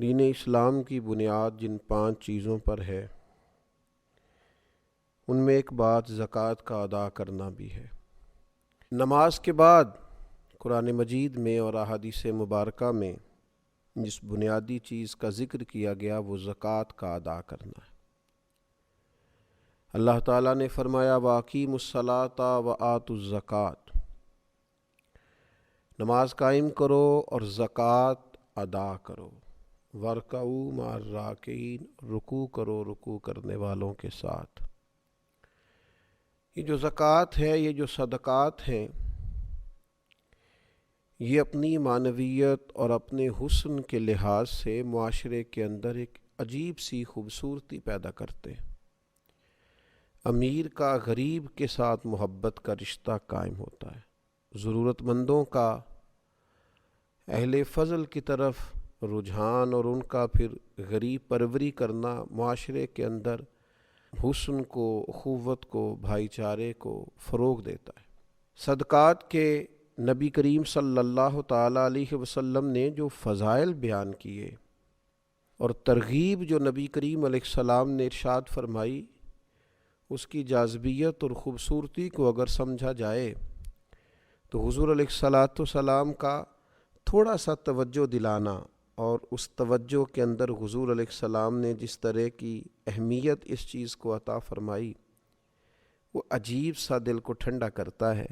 دین اسلام کی بنیاد جن 5 چیزوں پر ہے ان میں ایک بات زکوٰۃ کا ادا کرنا بھی ہے۔ نماز کے بعد قرآن مجید میں اور احادیث مبارکہ میں جس بنیادی چیز کا ذکر کیا گیا وہ زکوٰۃ کا ادا کرنا ہے۔ اللہ تعالیٰ نے فرمایا وَأَقِیمُوا الصَّلَاةَ وَآتُوا الزَّکَاةَ، نماز قائم کرو اور زکوٰۃ ادا کرو۔ وَارْكَعُوا مَعَ الرَّاكِعِينَ، رکوع کرو رکوع کرنے والوں کے ساتھ۔ یہ جو زکوٰۃ ہے، یہ جو صدقات ہیں، یہ اپنی معنویت اور اپنے حسن کے لحاظ سے معاشرے کے اندر ایک عجیب سی خوبصورتی پیدا کرتے ہیں۔ امیر کا غریب کے ساتھ محبت کا رشتہ قائم ہوتا ہے، ضرورت مندوں کا اہل فضل کی طرف رجحان اور ان کا پھر غریب پروری کرنا معاشرے کے اندر حسن کو، اخوت کو، بھائی چارے کو فروغ دیتا ہے۔ صدقات کے نبی کریم صلی اللہ تعالیٰ علیہ وسلم نے جو فضائل بیان کیے اور ترغیب جو نبی کریم علیہ السلام نے ارشاد فرمائی، اس کی جاذبیت اور خوبصورتی کو اگر سمجھا جائے تو حضور علیہ السلام کا تھوڑا سا توجہ دلانا اور اس توجہ کے اندر حضور علیہ السلام نے جس طرح کی اہمیت اس چیز کو عطا فرمائی وہ عجیب سا دل کو ٹھنڈا کرتا ہے۔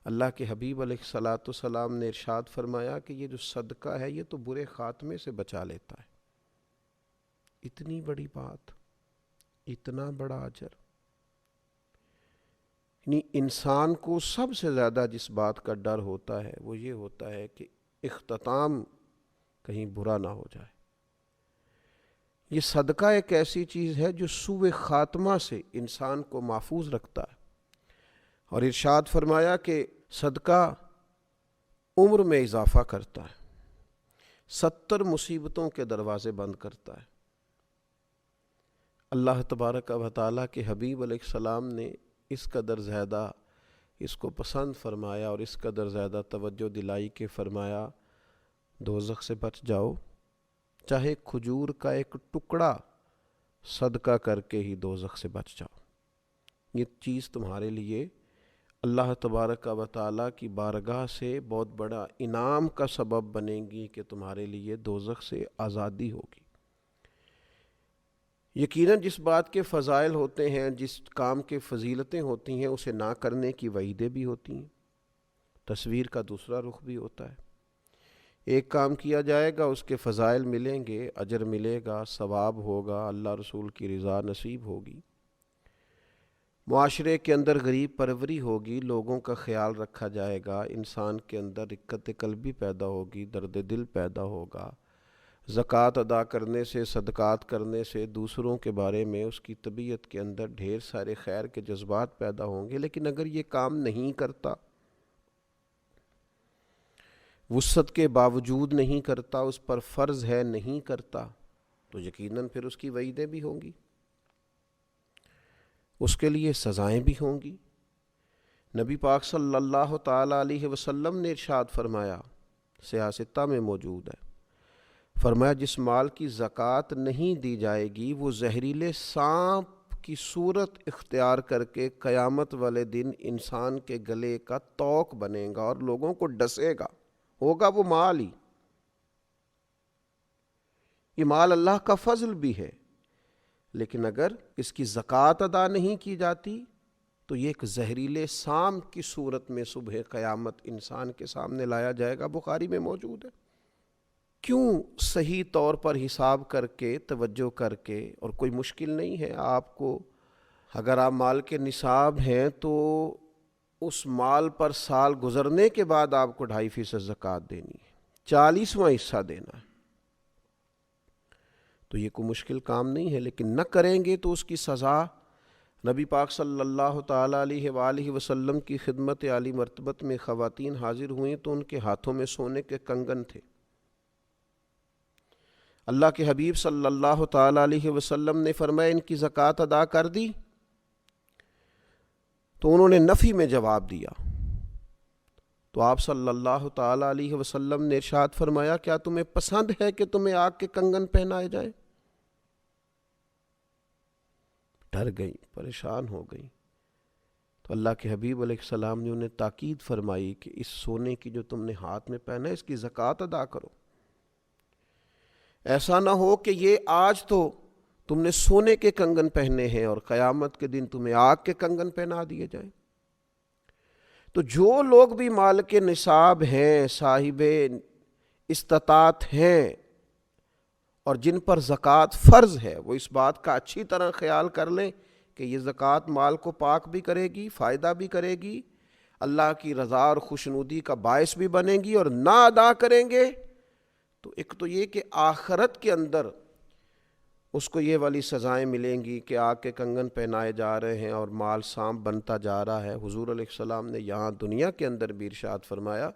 اللہ کے حبیب علیہ السلام نے ارشاد فرمایا کہ یہ جو صدقہ ہے یہ تو برے خاتمے سے بچا لیتا ہے۔ اتنی بڑی بات، اتنا بڑا اجر، یعنی انسان کو سب سے زیادہ جس بات کا ڈر ہوتا ہے وہ یہ ہوتا ہے کہ اختتام کہیں برا نہ ہو جائے۔ یہ صدقہ ایک ایسی چیز ہے جو سوء خاتمہ سے انسان کو محفوظ رکھتا ہے، اور ارشاد فرمایا کہ صدقہ عمر میں اضافہ کرتا ہے، 70 مصیبتوں کے دروازے بند کرتا ہے۔ اللہ تبارک و تعالیٰ کے حبیب علیہ السلام نے اس قدر زیادہ اس کو پسند فرمایا اور اس قدر زیادہ توجہ دلائی کہ فرمایا دوزخ سے بچ جاؤ، چاہے کھجور کا ایک ٹکڑا صدقہ کر کے ہی دوزخ سے بچ جاؤ۔ یہ چیز تمہارے لیے اللہ تبارک و تعالیٰ کی بارگاہ سے بہت بڑا انعام کا سبب بنے گی کہ تمہارے لیے دوزخ سے آزادی ہوگی۔ یقیناً جس بات کے فضائل ہوتے ہیں، جس کام کے فضیلتیں ہوتی ہیں، اسے نہ کرنے کی وعیدیں بھی ہوتی ہیں۔ تصویر کا دوسرا رخ بھی ہوتا ہے، ایک کام کیا جائے گا، اس کے فضائل ملیں گے، اجر ملے گا، ثواب ہوگا، اللہ رسول کی رضا نصیب ہوگی، معاشرے کے اندر غریب پروری ہوگی، لوگوں کا خیال رکھا جائے گا، انسان کے اندر رقت قلبی پیدا ہوگی، درد دل پیدا ہوگا، زکوٰۃ ادا کرنے سے، صدقات کرنے سے دوسروں کے بارے میں اس کی طبیعت کے اندر ڈھیر سارے خیر کے جذبات پیدا ہوں گے۔ لیکن اگر یہ کام نہیں کرتا، وسعت کے باوجود نہیں کرتا، اس پر فرض ہے نہیں کرتا، تو یقیناً پھر اس کی وعیدیں بھی ہوں گی، اس کے لیے سزائیں بھی ہوں گی۔ نبی پاک صلی اللہ تعالیٰ علیہ وسلم نے ارشاد فرمایا، سیاستہ میں موجود ہے، فرمایا جس مال کی زکوٰۃ نہیں دی جائے گی وہ زہریلے سانپ کی صورت اختیار کر کے قیامت والے دن انسان کے گلے کا توق بنے گا اور لوگوں کو ڈسے گا، ہوگا وہ مال ہی۔ یہ مال اللہ کا فضل بھی ہے، لیکن اگر اس کی زکوٰۃ ادا نہیں کی جاتی تو یہ ایک زہریلے سانپ کی صورت میں صبح قیامت انسان کے سامنے لایا جائے گا، بخاری میں موجود ہے۔ کیوں صحیح طور پر حساب کر کے، توجہ کر کے، اور کوئی مشکل نہیں ہے آپ کو، اگر آپ مال کے نصاب ہیں تو اس مال پر سال گزرنے کے بعد آپ کو 2.5% زکوٰۃ دینی ہے، 40واں حصہ دینا ہے، تو یہ کوئی مشکل کام نہیں ہے، لیکن نہ کریں گے تو اس کی سزا نبی پاک صلی اللہ تعالیٰ علیہ وآلہ وسلم کی خدمت عالی مرتبت میں خواتین حاضر ہوئیں تو ان کے ہاتھوں میں سونے کے کنگن تھے۔ اللہ کے حبیب صلی اللہ تعالیٰ علیہ وسلم نے فرمایا ان کی زکوٰۃ ادا کر دی، تو انہوں نے نفی میں جواب دیا، تو آپ صلی اللہ تعالیٰ علیہ وسلم نے ارشاد فرمایا کیا تمہیں پسند ہے کہ تمہیں آگ کے کنگن پہنائے جائیں؟ ڈر گئی، پریشان ہو گئی. تو اللہ کے حبیب علیہ السلام نے انہیں تاکید فرمائی کہ اس سونے کی جو تم نے ہاتھ میں پہنا ہے اس کی زکوٰۃ ادا کرو. ایسا نہ ہو کہ یہ آج تو تم نے سونے کے کنگن پہنے ہیں اور قیامت کے دن تمہیں آگ کے کنگن پہنا دیے جائیں. تو جو لوگ بھی مالک نصاب ہیں، صاحب استطاعت ہیں اور جن پر زکوٰۃ فرض ہے، وہ اس بات کا اچھی طرح خیال کر لیں کہ یہ زکوٰۃ مال کو پاک بھی کرے گی، فائدہ بھی کرے گی، اللہ کی رضا اور خوشنودی کا باعث بھی بنے گی. اور نہ ادا کریں گے تو ایک تو یہ کہ آخرت کے اندر اس کو یہ والی سزائیں ملیں گی کہ آگ کے کنگن پہنائے جا رہے ہیں اور مال سانپ بنتا جا رہا ہے. حضور علیہ السلام نے یہاں دنیا کے اندر بھی ارشاد فرمایا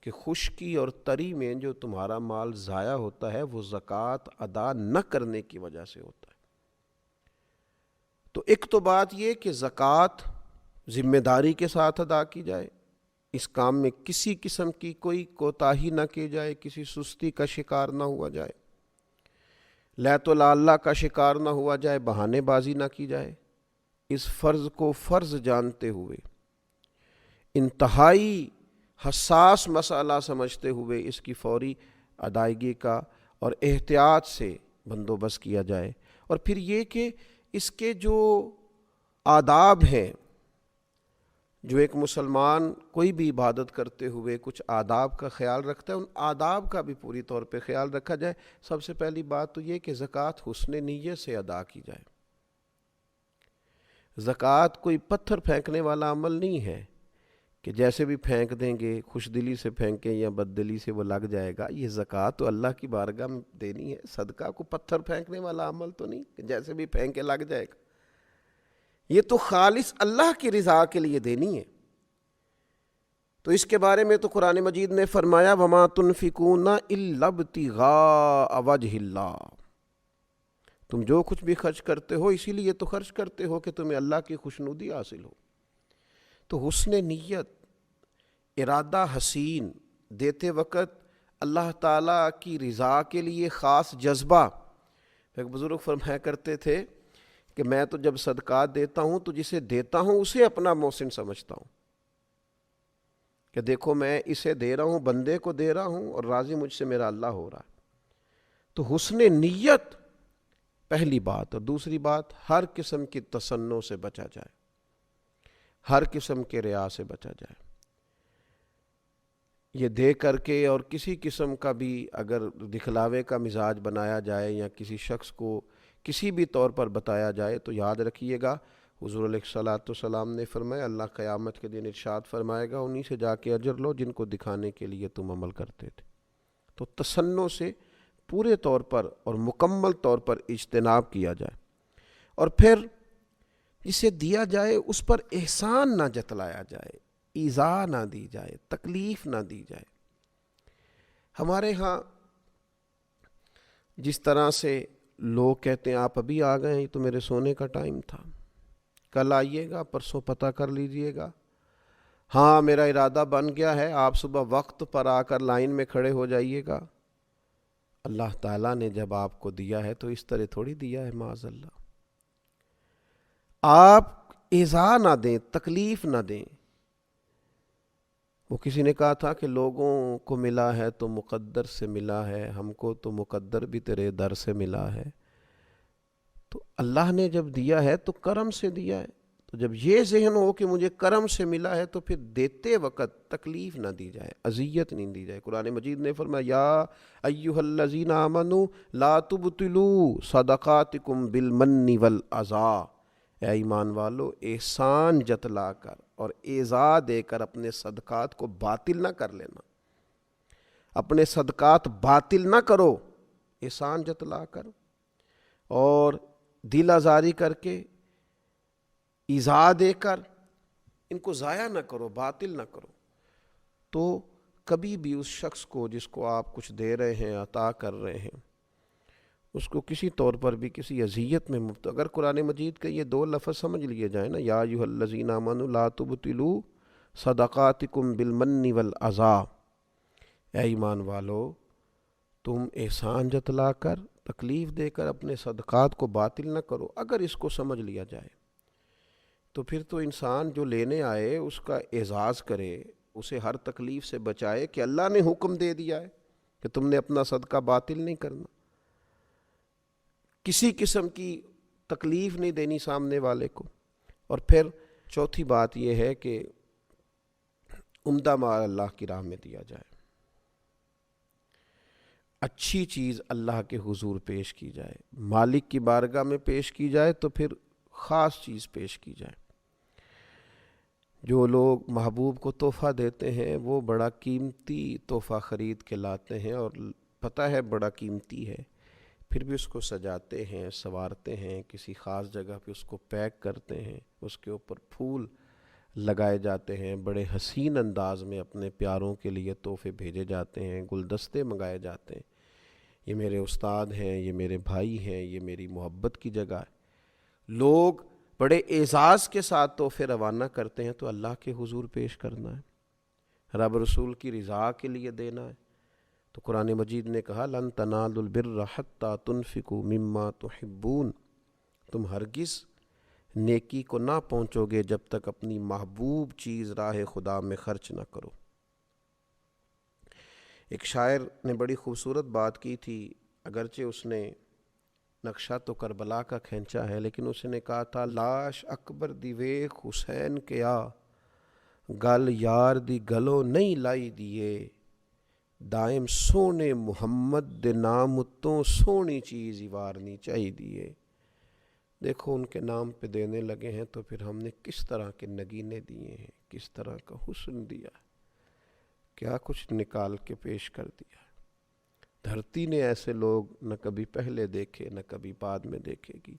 کہ خشکی اور تری میں جو تمہارا مال ضائع ہوتا ہے وہ زکوٰۃ ادا نہ کرنے کی وجہ سے ہوتا ہے. تو ایک تو بات یہ کہ زکوٰۃ ذمہ داری کے ساتھ ادا کی جائے، اس کام میں کسی قسم کی کوئی کوتاہی نہ کی جائے، کسی سستی کا شکار نہ ہوا جائے، لیت و لالا کا شکار نہ ہوا جائے، بہانے بازی نہ کی جائے. اس فرض کو فرض جانتے ہوئے، انتہائی حساس مسئلہ سمجھتے ہوئے اس کی فوری ادائیگی کا اور احتیاط سے بندوبست کیا جائے. اور پھر یہ کہ اس کے جو آداب ہیں، جو ایک مسلمان کوئی بھی عبادت کرتے ہوئے کچھ آداب کا خیال رکھتا ہے، ان آداب کا بھی پوری طور پہ خیال رکھا جائے. سب سے پہلی بات تو یہ کہ زکوٰۃ حسن نیت سے ادا کی جائے. زکوٰۃ کوئی پتھر پھینکنے والا عمل نہیں ہے کہ جیسے بھی پھینک دیں گے، خوش دلی سے پھینکیں یا بد دلی سے وہ لگ جائے گا. یہ زکوٰۃ تو اللہ کی بارگاہ میں دینی ہے. صدقہ کو پتھر پھینکنے والا عمل تو نہیں کہ جیسے بھی پھینکے لگ جائے گا. یہ تو خالص اللہ کی رضا کے لیے دینی ہے. تو اس کے بارے میں تو قرآن مجید نے فرمایا وَمَا تُنْفِقُونَ إِلَّا ابْتِغَاءَ وَجْهِ اللَّهِ، تم جو کچھ بھی خرچ کرتے ہو اسی لیے تو خرچ کرتے ہو کہ تمہیں اللہ کی خوشنودی حاصل ہو. تو حسن نیت، ارادہ حسین، دیتے وقت اللہ تعالیٰ کی رضا کے لیے خاص جذبہ. ایک بزرگ فرمایا کرتے تھے کہ میں تو جب صدقات دیتا ہوں تو جسے دیتا ہوں اسے اپنا محسن سمجھتا ہوں کہ دیکھو میں اسے دے رہا ہوں، بندے کو دے رہا ہوں اور راضی مجھ سے میرا اللہ ہو رہا ہے. تو حسن نیت پہلی بات. اور دوسری بات، ہر قسم کی تصنع سے بچا جائے، ہر قسم کے ریا سے بچا جائے. یہ دے کر کے اور کسی قسم کا بھی اگر دکھلاوے کا مزاج بنایا جائے یا کسی شخص کو کسی بھی طور پر بتایا جائے تو یاد رکھیے گا حضور علیہ السلام نے فرمایا اللہ قیامت کے دن ارشاد فرمائے گا انہی سے جا کے اجر لو جن کو دکھانے کے لیے تم عمل کرتے تھے. تو تصنع سے پورے طور پر اور مکمل طور پر اجتناب کیا جائے. اور پھر جسے دیا جائے اس پر احسان نہ جتلایا جائے، ایذا نہ دی جائے، تکلیف نہ دی جائے. ہمارے ہاں جس طرح سے لوگ کہتے ہیں آپ ابھی آ گئے، یہ تو میرے سونے کا ٹائم تھا، کل آئیے گا، پرسوں پتہ کر لیجئے گا، ہاں میرا ارادہ بن گیا ہے، آپ صبح وقت پر آ کر لائن میں کھڑے ہو جائیے گا. اللہ تعالیٰ نے جب آپ کو دیا ہے تو اس طرح تھوڑی دیا ہے. معاذ اللہ، آپ ایذا نہ دیں، تکلیف نہ دیں. وہ کسی نے کہا تھا کہ لوگوں کو ملا ہے تو مقدر سے ملا ہے، ہم کو تو مقدر بھی تیرے در سے ملا ہے. تو اللہ نے جب دیا ہے تو کرم سے دیا ہے. تو جب یہ ذہن ہو کہ مجھے کرم سے ملا ہے تو پھر دیتے وقت تکلیف نہ دی جائے، اذیت نہیں دی جائے. قرآن مجید نے فرمایا یا ایھا الذین آمنوا لا تبطلوا صدقاتکم بالمن والعطا، اے ایمان والو احسان جتلا کر اور ایذا دے کر اپنے صدقات کو باطل نہ کر لینا. اپنے صدقات باطل نہ کرو، احسان جتلا کر اور دل آزاری کر کے ایذا دے کر ان کو ضائع نہ کرو، باطل نہ کرو. تو کبھی بھی اس شخص کو جس کو آپ کچھ دے رہے ہیں، عطا کر رہے ہیں، اس کو کسی طور پر بھی کسی اذیت میں مبتلا. اگر قرآن مجید کے یہ دو لفظ سمجھ لیے جائیں نا، یا ایھا الذین آمنوا لا تبطلوا صدقاتکم بالمن والعزا، اے ایمان والو تم احسان جتلا کر، تکلیف دے کر اپنے صدقات کو باطل نہ کرو۔ اگر اس کو سمجھ لیا جائے تو پھر تو انسان جو لینے آئے اس کا اعزاز کرے، اسے ہر تکلیف سے بچائے کہ اللہ نے حکم دے دیا ہے کہ تم نے اپنا صدقہ باطل نہیں کرنا، کسی قسم کی تکلیف نہیں دینی سامنے والے کو۔ اور پھر چوتھی بات یہ ہے کہ عمدہ مال اللہ کی راہ میں دیا جائے، اچھی چیز اللہ کے حضور پیش کی جائے، مالک کی بارگاہ میں پیش کی جائے تو پھر خاص چیز پیش کی جائے۔ جو لوگ محبوب کو تحفہ دیتے ہیں وہ بڑا قیمتی تحفہ خرید کے لاتے ہیں اور پتہ ہے بڑا قیمتی ہے، پھر بھی اس کو سجاتے ہیں، سنوارتے ہیں، کسی خاص جگہ پہ اس کو پیک کرتے ہیں، اس کے اوپر پھول لگائے جاتے ہیں، بڑے حسین انداز میں اپنے پیاروں کے لیے تحفے بھیجے جاتے ہیں، گلدستے منگائے جاتے ہیں۔ یہ میرے استاد ہیں، یہ میرے بھائی ہیں، یہ میری محبت کی جگہ ہے۔ لوگ بڑے اعزاز کے ساتھ تحفے روانہ کرتے ہیں تو اللہ کے حضور پیش کرنا ہے، رب رسول کی رضا کے لیے دینا ہے۔ تو قرآن مجید نے کہا لن تنالوا البر حتی تنفقوا مما تحبون، تم ہرگز نیکی کو نہ پہنچو گے جب تک اپنی محبوب چیز راہ خدا میں خرچ نہ کرو۔ ایک شاعر نے بڑی خوبصورت بات کی تھی، اگرچہ اس نے نقشہ تو کربلا کا کھینچا ہے، لیکن اس نے کہا تھا لاش اکبر دی ویکھ حسین کیا، گل یار دی گلو نہیں لائی دیے، دائم سونے محمد دے نام اتوں سونی چیز ہی وارنی چاہی دیے۔ دیکھو ان کے نام پہ دینے لگے ہیں تو پھر ہم نے کس طرح کے نگینے دیے ہیں، کس طرح کا حسن دیا ہے، کیا کچھ نکال کے پیش کر دیا ہے۔ دھرتی نے ایسے لوگ نہ کبھی پہلے دیکھے نہ کبھی بعد میں دیکھے گی۔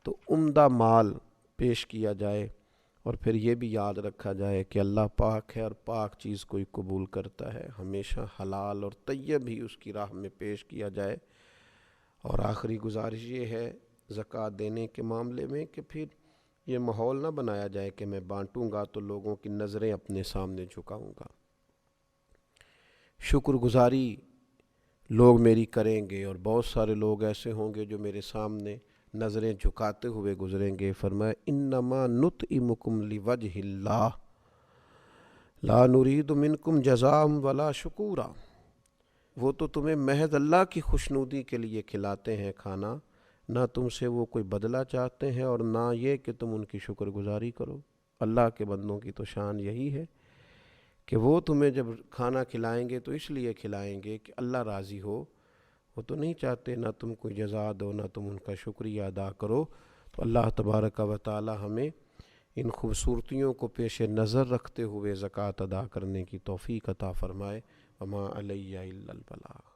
تو عمدہ مال پیش کیا جائے، اور پھر یہ بھی یاد رکھا جائے کہ اللہ پاک ہے اور پاک چیز کوئی قبول کرتا ہے، ہمیشہ حلال اور طیب ہی اس کی راہ میں پیش کیا جائے۔ اور آخری گزارش یہ ہے زکوٰۃ دینے کے معاملے میں کہ پھر یہ ماحول نہ بنایا جائے کہ میں بانٹوں گا تو لوگوں کی نظریں اپنے سامنے جھکاؤں گا۔ شکر گزاری لوگ میری کریں گے اور بہت سارے لوگ ایسے ہوں گے جو میرے سامنے نظریں جھکاتے ہوئے گزریں گے۔ فرمایا انما نطعمکم لوجہ اللہ لا نرید منکم جزاء ولا شکورا، وہ تو تمہیں محض اللہ کی خوشنودی کے لیے کھلاتے ہیں کھانا، نہ تم سے وہ کوئی بدلہ چاہتے ہیں اور نہ یہ کہ تم ان کی شکر گزاری کرو۔ اللہ کے بندوں کی تو شان یہی ہے کہ وہ تمہیں جب کھانا کھلائیں گے تو اس لیے کھلائیں گے کہ اللہ راضی ہو، وہ تو نہیں چاہتے نہ تم کوئی جزا دو نہ تم ان کا شکریہ ادا کرو۔ تو اللہ تبارک و تعالی ہمیں ان خوبصورتیوں کو پیش نظر رکھتے ہوئے زکوٰۃ ادا کرنے کی توفیق عطا فرمائے۔ وما علیہ الا البلاغ۔